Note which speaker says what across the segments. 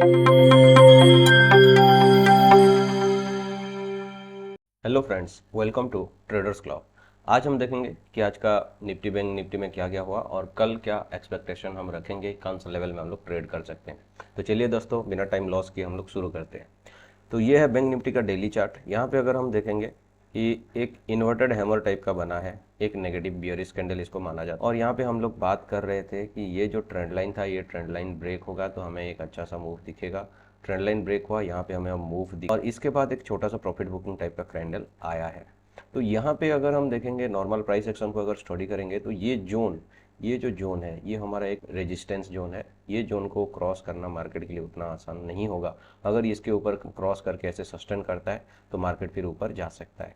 Speaker 1: Hello friends, welcome to traders club. आज हम देखेंगे कि आज का निफ्टी बैंक निफ्टी में क्या क्या हुआ और कल क्या एक्सपेक्टेशन हम रखेंगे, कौन सा लेवल में हम लोग ट्रेड कर सकते हैं। तो चलिए दोस्तों, बिना टाइम लॉस किए हम लोग शुरू करते हैं। तो ये है बैंक निफ्टी का डेली चार्ट। यहाँ पे अगर हम देखेंगे कि एक इन्वर्टेड हैमर टाइप का बना है, एक नेगेटिव बियरिश कैंडल इसको माना जाता है। और यहाँ पे हम लोग बात कर रहे थे कि ये जो ट्रेंड लाइन था, ये ट्रेंड लाइन ब्रेक होगा तो हमें एक अच्छा सा मूव दिखेगा। ट्रेंड लाइन ब्रेक हुआ, यहाँ पे हमें मूव दिखा और इसके बाद एक छोटा सा प्रॉफिट बुकिंग टाइप का कैंडल आया है। तो यहाँ पे अगर हम देखेंगे नॉर्मल प्राइस एक्शन को अगर स्टडी करेंगे तो ये जो जोन है ये हमारा एक रेजिस्टेंस जोन है। ये जोन को क्रॉस करना मार्केट के लिए उतना आसान नहीं होगा। अगर इसके ऊपर क्रॉस करके ऐसे सस्टेन करता है तो मार्केट फिर ऊपर जा सकता है।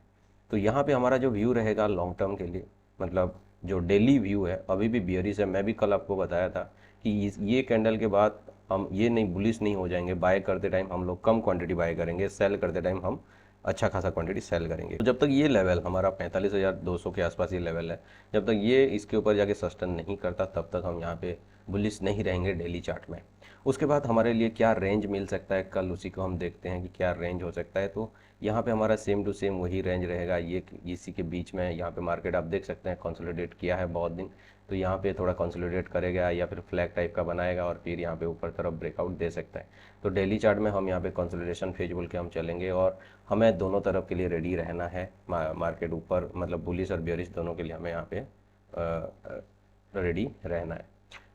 Speaker 1: तो यहाँ पे हमारा जो व्यू रहेगा लॉन्ग टर्म के लिए, मतलब जो डेली व्यू है अभी भी बियरिश है। मैं भी कल आपको बताया था कि ये कैंडल के बाद हम ये नहीं बुलिश नहीं हो जाएंगे। बाय करते टाइम हम लोग कम क्वांटिटी बाय करेंगे, सेल करते टाइम हम अच्छा खासा क्वांटिटी सेल करेंगे। तो जब तक ये लेवल हमारा 45,200 के आसपास ये लेवल है, जब तक ये इसके ऊपर जाके सस्टेन नहीं करता तब तक हम यहाँ पे बुलिश नहीं रहेंगे डेली चार्ट में। उसके बाद हमारे लिए क्या रेंज मिल सकता है, कल उसी को हम देखते हैं कि क्या रेंज हो सकता है। तो यहाँ पे हमारा सेम टू सेम वही रेंज रहेगा। ये इसी के बीच में यहाँ पे मार्केट आप देख सकते हैं कंसोलिडेट किया है बहुत दिन। तो यहाँ पे थोड़ा कंसोलिडेट करेगा या फिर फ्लैग टाइप का बनाएगा और फिर यहाँ पे ऊपर तरफ ब्रेकआउट दे सकता है। तो डेली चार्ट में हम यहाँ पे कंसोलिडेशन फेज बोल के हम चलेंगे और हमें दोनों तरफ के लिए रेडी रहना है। मार्केट ऊपर मतलब बुलिश और बियरिश दोनों के लिए हमें यहाँ पे रेडी रहना है।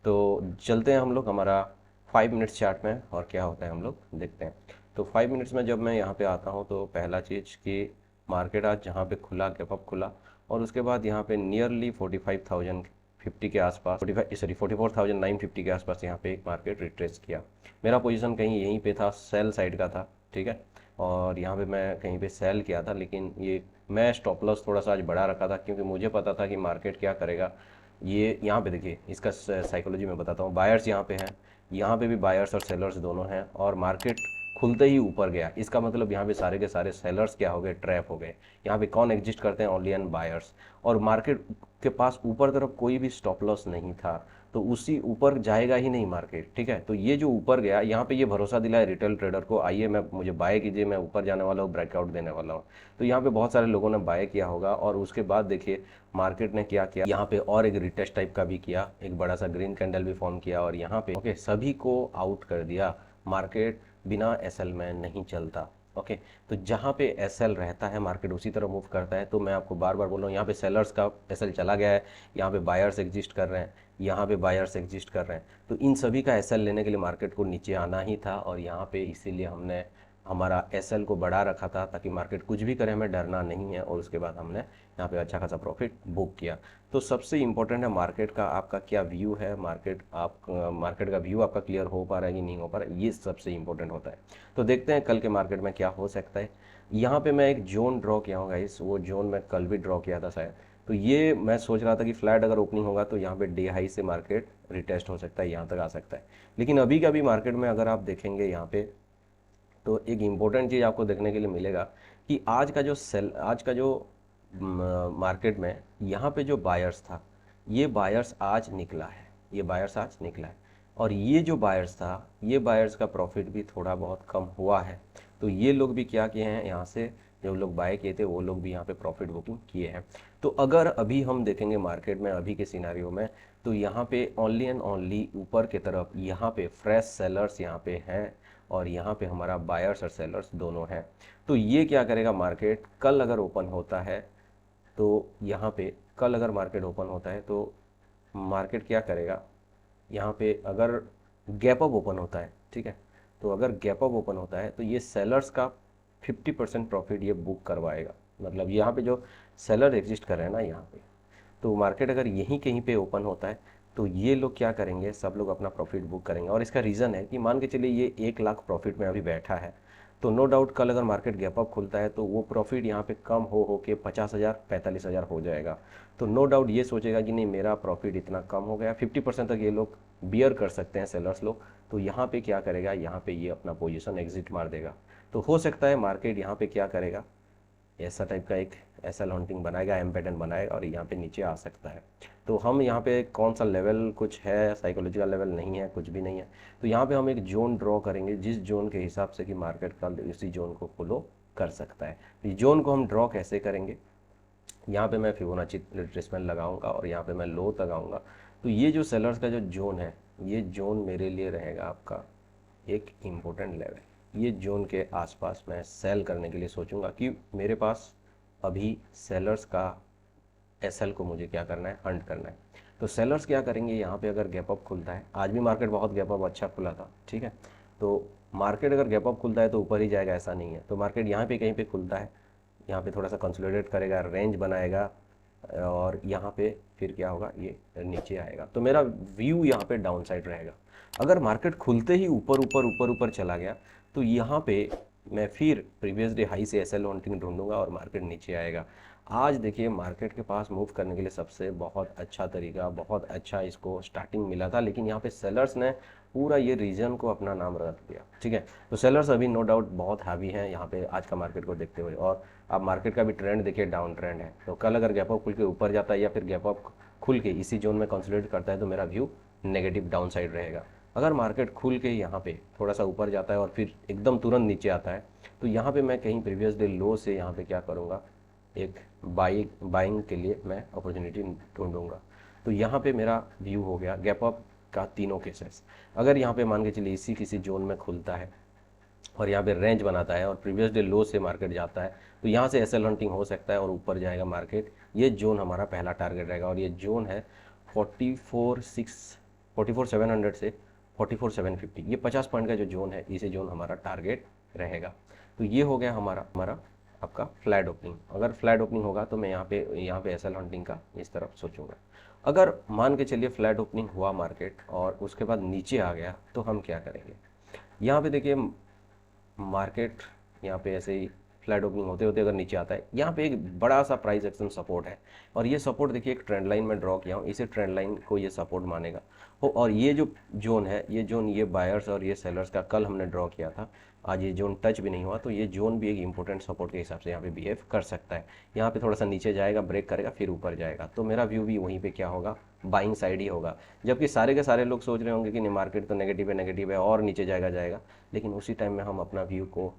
Speaker 1: तो चलते हैं हम लोग हमारा 5 मिनट्स चार्ट में और क्या होता है हम लोग देखते हैं। तो 5 मिनट्स में जब मैं यहाँ पे आता हूँ तो पहला चीज़ कि मार्केट आज जहाँ पे खुला गैप अप खुला और उसके बाद यहाँ पे नियरली 45,050 के आसपास 44,950 के आसपास यहाँ पे एक मार्केट रिट्रेस किया। मेरा पोजीशन कहीं यहीं पे था, सेल साइड का था, ठीक है। और यहाँ पे मैं कहीं पे सेल किया था, लेकिन ये मैं स्टॉप लॉस थोड़ा सा आज बढ़ा रखा था क्योंकि मुझे पता था कि मार्केट क्या करेगा। ये यहाँ पे देखिए, इसका साइकोलॉजी मैं बताता हूँ। बायर्स यहाँ पे हैं, यहाँ पे भी बायर्स और सेलर्स दोनों हैं और मार्केट खुलते ही ऊपर गया। इसका मतलब यहाँ पे सारे के सारे सेलर्स क्या हो गए, ट्रैप हो गए। यहाँ पे कौन एग्जिस्ट करते हैं, ओनली एंड बायर्स। और मार्केट के पास ऊपर तरफ कोई भी स्टॉप लॉस नहीं था, तो उसी ऊपर जाएगा ही नहीं मार्केट, ठीक है। तो ये जो ऊपर गया यहाँ पे ये भरोसा दिलाए रिटेल ट्रेडर को, आइए मैं मुझे बाय कीजिए, मैं ऊपर जाने वाला हूँ, ब्रेकआउट देने वाला हूँ। तो यहाँ पे बहुत सारे लोगों ने बाय किया होगा और उसके बाद देखिए मार्केट ने क्या किया, यहाँ पे और एक रिटेस्ट टाइप का भी किया, एक बड़ा सा ग्रीन कैंडल भी फॉर्म किया और यहाँ पे ओके सभी को आउट कर दिया। मार्केट बिना एसएल में नहीं चलता। ओके, तो जहाँ पे एसएल रहता है मार्केट उसी तरह मूव करता है। तो मैं आपको बार बार बोल रहा हूँ, यहाँ पे सेलर्स का एसएल चला गया है, यहाँ पे बायर्स एग्जिस्ट कर रहे हैं, यहाँ पे बायर्स एग्जिस्ट कर रहे हैं। तो इन सभी का एसएल लेने के लिए मार्केट को नीचे आना ही था और यहाँ पे इसीलिए हमने हमारा एसएल को बढ़ा रखा था ताकि मार्केट कुछ भी करे हमें डरना नहीं है। और उसके बाद हमने यहाँ पे अच्छा खासा प्रॉफिट बुक किया। तो सबसे इंपॉर्टेंट है मार्केट का आपका क्या व्यू है, मार्केट का व्यू आपका क्लियर हो पा रहा है कि नहीं हो पा रहा है, ये सबसे इंपॉर्टेंट होता है। तो देखते हैं कल के मार्केट में क्या हो सकता है। यहाँ पे मैं एक जोन ड्रॉ किया हूँ गाइस, वो जोन मैं कल भी ड्रॉ किया था शायद। तो ये मैं सोच रहा था कि फ्लैट अगर ओपनिंग होगा तो यहाँ पे डे हाई से मार्केट रिटेस्ट हो सकता है, यहाँ तक आ सकता है। लेकिन अभी का भी मार्केट में अगर आप देखेंगे यहाँ पे तो एक इम्पोर्टेंट चीज़ आपको देखने के लिए मिलेगा कि आज का जो मार्केट में यहाँ पे जो बायर्स था, ये बायर्स आज निकला है, ये बायर्स आज निकला है। और ये जो बायर्स था, ये बायर्स का प्रॉफिट भी थोड़ा बहुत कम हुआ है। तो ये लोग भी क्या किए हैं, यहाँ से जो लोग बाय किए थे वो लोग भी यहाँ पे प्रॉफिट बुकिंग किए हैं। तो अगर अभी हम देखेंगे मार्केट में अभी के सिनारियो में, तो यहाँ पे ओनली एंड ओनली ऊपर की तरफ यहाँ पे फ्रेश सेलर्स यहाँ पे हैं और यहाँ पे हमारा बायर्स और सेलर्स दोनों हैं। तो ये क्या करेगा, मार्केट कल अगर ओपन होता है तो यहाँ पे कल अगर मार्केट ओपन होता है तो मार्केट क्या करेगा, यहाँ पे अगर गैप अप ओपन होता है, ठीक है, तो अगर गैप अप ओपन होता है तो ये सेलर्स का 50% प्रॉफिट ये बुक करवाएगा। मतलब यहाँ पे जो सेलर एग्जिस्ट कर रहे हैं ना यहाँ पे, तो मार्केट अगर यहीं कहीं पे ओपन होता है तो ये लोग क्या करेंगे, सब लोग अपना प्रॉफिट बुक करेंगे। और इसका रीज़न है कि मान के चलिए ये 1 लाख प्रॉफिट में अभी बैठा है, तो नो डाउट कल अगर मार्केट गैप अप खुलता है तो वो प्रॉफिट यहाँ पे कम हो के 50,000 45,000 हो जाएगा। तो नो डाउट ये सोचेगा कि नहीं मेरा प्रॉफिट इतना कम हो गया, 50% तक ये लोग बियर कर सकते हैं सेलर्स लोग। तो यहाँ पे क्या करेगा, यहाँ पे ये अपना पोजीशन एग्जिट मार देगा। तो हो सकता है मार्केट यहाँ पे क्या करेगा, ऐसा टाइप का एक एसएल हंटिंग बनाएगा, एम पैटर्न बनाएगा और यहाँ पे नीचे आ सकता है। तो हम यहाँ पे कौन सा लेवल कुछ है, साइकोलॉजिकल लेवल नहीं है, कुछ भी नहीं है। तो यहाँ पे हम एक जोन ड्रॉ करेंगे जिस जोन के हिसाब से कि मार्केट का उसी जोन को फॉलो कर सकता है। तो जोन को हम ड्रॉ कैसे करेंगे, यहाँ पे मैं फिबोनाची रिट्रेसमेंट लगाऊंगा और यहाँ पे मैं लो लगाऊंगा। तो ये जो सेलर्स का जो जोन है, ये जोन मेरे लिए रहेगा आपका एक इम्पोर्टेंट लेवल। ये जोन के आसपास मैं सेल करने के लिए सोचूंगा कि मेरे पास अभी सेलर्स का एसएल को मुझे क्या करना है, हंट करना है। तो सेलर्स क्या करेंगे, यहाँ पे अगर गैप अप खुलता है, आज भी मार्केट बहुत गैप अप अच्छा खुला था, ठीक है। तो मार्केट अगर गैप अप खुलता है तो ऊपर ही जाएगा ऐसा नहीं है। तो मार्केट यहाँ पे कहीं पे खुलता है, यहाँ पे थोड़ा सा कंसोलिडेट करेगा, रेंज बनाएगा और यहाँ पे फिर क्या होगा, ये नीचे आएगा। तो मेरा व्यू यहाँ पे डाउन साइड रहेगा। अगर मार्केट खुलते ही ऊपर ऊपर ऊपर ऊपर चला गया तो यहाँ पे मैं फिर प्रीवियस डे हाई से एसएल हंटिंग ढूंढूंगा और मार्केट नीचे आएगा। आज देखिए मार्केट के पास मूव करने के लिए सबसे बहुत अच्छा तरीका, बहुत अच्छा इसको स्टार्टिंग मिला था, लेकिन यहाँ पे सेलर्स ने पूरा ये रीजन को अपना नाम रख दिया, ठीक है। तो सेलर्स अभी नो डाउट बहुत हैवी हैं यहाँ पे आज का मार्केट को देखते हुए। और आप मार्केट का भी ट्रेंड देखिए, डाउन ट्रेंड है। तो कल अगर गैप अप खुल के ऊपर जाता है या फिर गैप अप खुल के इसी जोन में कंसोलिडेट करता है तो मेरा व्यू नेगेटिव डाउन साइड रहेगा। अगर मार्केट खुल के यहाँ पे थोड़ा सा ऊपर जाता है और फिर एकदम तुरंत नीचे आता है तो यहाँ पे मैं कहीं प्रीवियस डे लो से यहाँ पे क्या करूँगा, एक बाइंग के लिए मैं अपॉर्चुनिटी ढूंढूंगा। तो यहाँ पे मेरा व्यू हो गया गैप अप का तीनों केसेस। अगर यहाँ पे मान के चलिए इसी किसी जोन में खुलता है और यहाँ पे रेंज बनाता है और प्रीवियस डे लो से मार्केट जाता है तो यहाँ से एसएल हंटिंग हो सकता है और ऊपर जाएगा मार्केट। ये जोन हमारा पहला टारगेट रहेगा और ये जोन है 44,700 से 44,750। ये 50 पॉइंट का जो जोन है, इसे जोन हमारा टारगेट रहेगा। तो ये हो गया हमारा आपका फ्लैट ओपनिंग। अगर फ्लैट ओपनिंग होगा तो मैं यहाँ पे एसएल हंटिंग का इस तरफ सोचूंगा। अगर मान के चलिए फ्लैट ओपनिंग हुआ मार्केट और उसके बाद नीचे आ गया तो हम क्या करेंगे, यहाँ पे देखिए मार्केट यहाँ पे ऐसे ही फ्लैट ओपनिंग होते होते अगर नीचे आता है, यहाँ पे एक बड़ा सा प्राइस एक्शन सपोर्ट है और ये सपोर्ट देखिए एक ट्रेंड लाइन में ड्रॉ किया हूँ, इसे ट्रेंड लाइन को ये सपोर्ट मानेगा हो। और ये जो जोन है, ये जोन ये बायर्स और ये सेलर्स का कल हमने ड्रॉ किया था, आज ये जोन टच भी नहीं हुआ तो ये जोन भी एक इंपॉर्टेंट सपोर्ट के हिसाब से यहाँ पे बिहेव कर सकता है। यहाँ पे थोड़ा सा नीचे जाएगा, ब्रेक करेगा, फिर ऊपर जाएगा। तो मेरा व्यू भी वहीं पे क्या होगा, बाइंग साइड ही होगा। जबकि सारे के सारे लोग सोच रहे होंगे कि नहीं मार्केट तो नेगेटिव है और नीचे जाएगा, लेकिन उसी टाइम में हम अपना व्यू को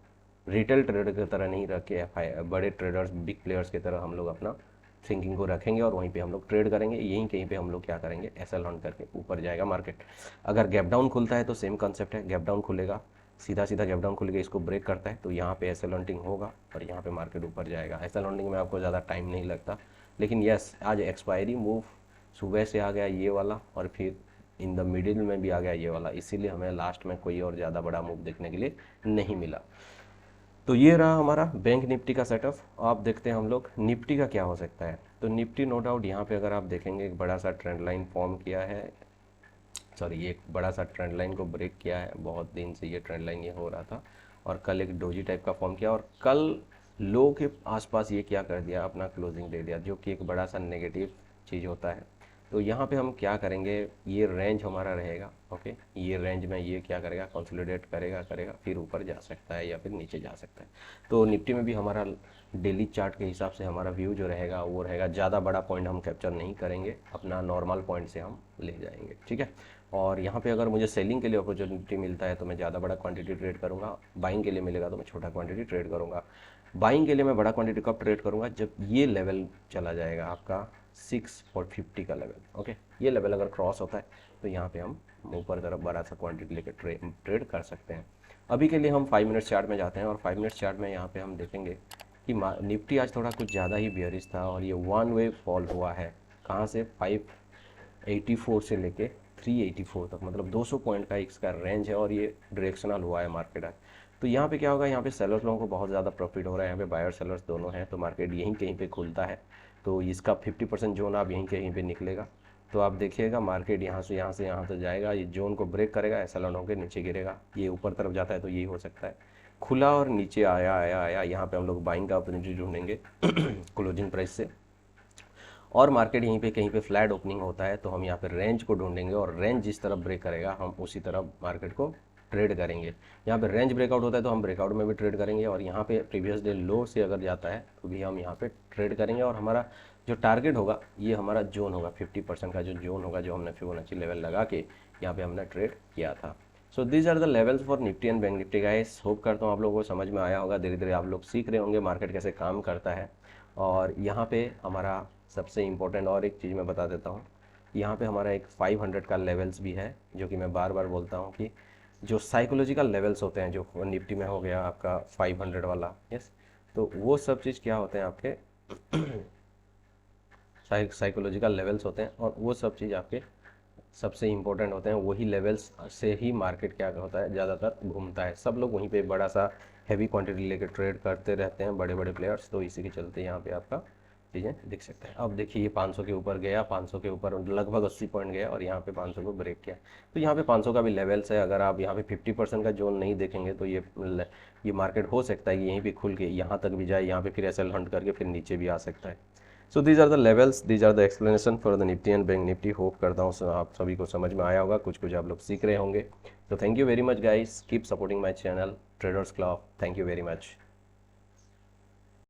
Speaker 1: रिटेल ट्रेडर की तरह नहीं रख के बड़े ट्रेडर्स, बिग प्लेयर्स की तरह हम लोग अपना थिंकिंग को रखेंगे और वहीं पे हम लोग ट्रेड करेंगे। यहीं कहीं पे हम लोग क्या करेंगे, एसएल हंट करके ऊपर जाएगा मार्केट। अगर गैप डाउन खुलता है तो सेम कॉन्सेप्ट है, गैप डाउन खुलेगा, सीधा गैप डाउन खुलेगा, इसको ब्रेक करता है तो यहाँ पे एसएल हंटिंग होगा और यहाँ पे मार्केट ऊपर जाएगा। एसएल हंटिंग में आपको ज़्यादा टाइम नहीं लगता, लेकिन यस आज एक्सपायरी मूव सुबह से आ गया ये वाला और फिर इन द मिडिल में भी आ गया ये वाला, इसीलिए हमें लास्ट में कोई और ज़्यादा बड़ा मूव देखने के लिए नहीं मिला। तो ये रहा हमारा बैंक निफ्टी का सेटअप। आप देखते हैं हम लोग निफ्टी का क्या हो सकता है। तो निफ्टी नो डाउट यहाँ पे अगर आप देखेंगे एक बड़ा सा ट्रेंड लाइन फॉर्म किया है, सॉरी एक बड़ा सा ट्रेंड लाइन को ब्रेक किया है। बहुत दिन से ये ट्रेंड लाइन ये हो रहा था और कल एक डोजी टाइप का फॉर्म किया और कल लो के आसपास ये क्या कर दिया, अपना क्लोजिंग दे दिया, जो कि एक बड़ा सा नेगेटिव चीज़ होता है। तो यहाँ पे हम क्या करेंगे, ये रेंज हमारा रहेगा, ओके। ये रेंज में ये क्या करेगा, कंसोलिडेट करेगा फिर ऊपर जा सकता है या फिर नीचे जा सकता है। तो निफ्टी में भी हमारा डेली चार्ट के हिसाब से हमारा व्यू जो रहेगा वो रहेगा, ज़्यादा बड़ा पॉइंट हम कैप्चर नहीं करेंगे, अपना नॉर्मल पॉइंट से हम ले जाएंगे, ठीक है। और यहाँ पे अगर मुझे सेलिंग के लिए अपॉर्चुनिटी मिलता है तो मैं ज़्यादा बड़ा क्वांटिटी ट्रेड करूँगा, बाइंग के लिए मिलेगा तो मैं छोटा क्वांटिटी ट्रेड करूँगा। बाइंग के लिए मैं बड़ा क्वांटिटी कब ट्रेड करूँगा, जब ये लेवल चला जाएगा आपका 650 का लेवल, ओके। ये लेवल अगर क्रॉस होता है तो यहाँ पे हम ऊपर तरफ बड़ा सा क्वांटिटी लेकर ट्रेड कर सकते हैं। अभी के लिए हम 5 मिनट चार्ट में जाते हैं और 5 मिनट चार्ट में यहाँ पे हम देखेंगे कि निफ्टी आज थोड़ा कुछ ज़्यादा ही बेयरिश था और ये वन वे फॉल हुआ है। कहाँ से, 584 से लेके 384 तक, मतलब 200 पॉइंट का इसका रेंज है और ये डायरेक्शनल हुआ है मार्केट आज। तो यहाँ पे क्या होगा, यहाँ पे सेलर्स लोगों को बहुत ज़्यादा प्रॉफिट हो रहा है, यहाँ पे बायर सेलर्स दोनों हैं, तो मार्केट यहीं कहीं पे खुलता है तो इसका 50% जोन आप यहीं कहीं पे निकलेगा। तो आप देखिएगा मार्केट यहाँ से जाएगा, ये जोन को ब्रेक करेगा, ऐसा लॉन्ग होकर नीचे गिरेगा, ये ऊपर तरफ जाता है तो यही हो सकता है। खुला और नीचे आया, यहाँ पे हम लोग बाइंग का अपॉर्चुनिटी ढूंढेंगे क्लोजिंग प्राइस से। और मार्केट यहीं पे कहीं पे फ्लैट ओपनिंग होता है तो हम यहाँ पे रेंज को ढूंढेंगे और रेंज जिस तरफ ब्रेक करेगा हम उसी तरफ मार्केट को ट्रेड करेंगे। यहाँ पे रेंज ब्रेकआउट होता है तो हम ब्रेकआउट में भी ट्रेड करेंगे, और यहाँ पे प्रीवियस डे लो से अगर जाता है तो भी हम यहाँ पे ट्रेड करेंगे, और हमारा जो टारगेट होगा ये हमारा जोन होगा, 50% का जो जोन होगा, जो हमने फिबोनाची लेवल लगा के यहाँ पे हमने ट्रेड किया था। So these are the levels for Nifty and Bank Nifty guys. Hope करता हूँ आप लोगों को समझ में आया होगा, धीरे धीरे आप लोग सीख रहे होंगे मार्केट कैसे काम करता है। और यहाँ पे हमारा सबसे इम्पोर्टेंट और एक चीज़ मैं बता देता हूँ, यहाँ पे हमारा एक 500 का लेवल्स भी है, जो कि मैं बार बार बोलता हूँ कि जो साइकोलॉजिकल लेवल्स होते हैं, जो निफ्टी में हो गया आपका 500 वाला, यस, तो वो सब चीज़ क्या होते हैं आपके साइकोलॉजिकल लेवल्स होते हैं, और वो सब चीज़ आपके सबसे इम्पोर्टेंट होते हैं। वही लेवल्स से ही मार्केट क्या होता है, ज़्यादातर घूमता है। सब लोग वहीं पे बड़ा सा हैवी क्वांटिटी लेकर ट्रेड करते रहते हैं, बड़े बड़े प्लेयर्स, तो इसी के चलते यहाँ पे आपका चीज़ें दिख सकते हैं। अब देखिए ये 500 के ऊपर गया, 500 के ऊपर लगभग 80 पॉइंट गया, और यहाँ पे 500 को ब्रेक किया। तो यहाँ पे 500 का भी लेवल्स है। अगर आप यहाँ पे 50% का जोन नहीं देखेंगे तो ये मार्केट हो सकता है कि यहीं पे खुल के यहाँ तक भी जाए, यहाँ पे फिर एसएल हंट करके फिर नीचे भी आ सकता है। So these are the levels, these are the explanation for the Nifty and Bank Nifty. Hope करता हूँ आप सभी को समझ में आया होगा, कुछ कुछ आप लोग सीख रहे होंगे। तो thank you very much guys, keep supporting my channel traders club. Thank you very much.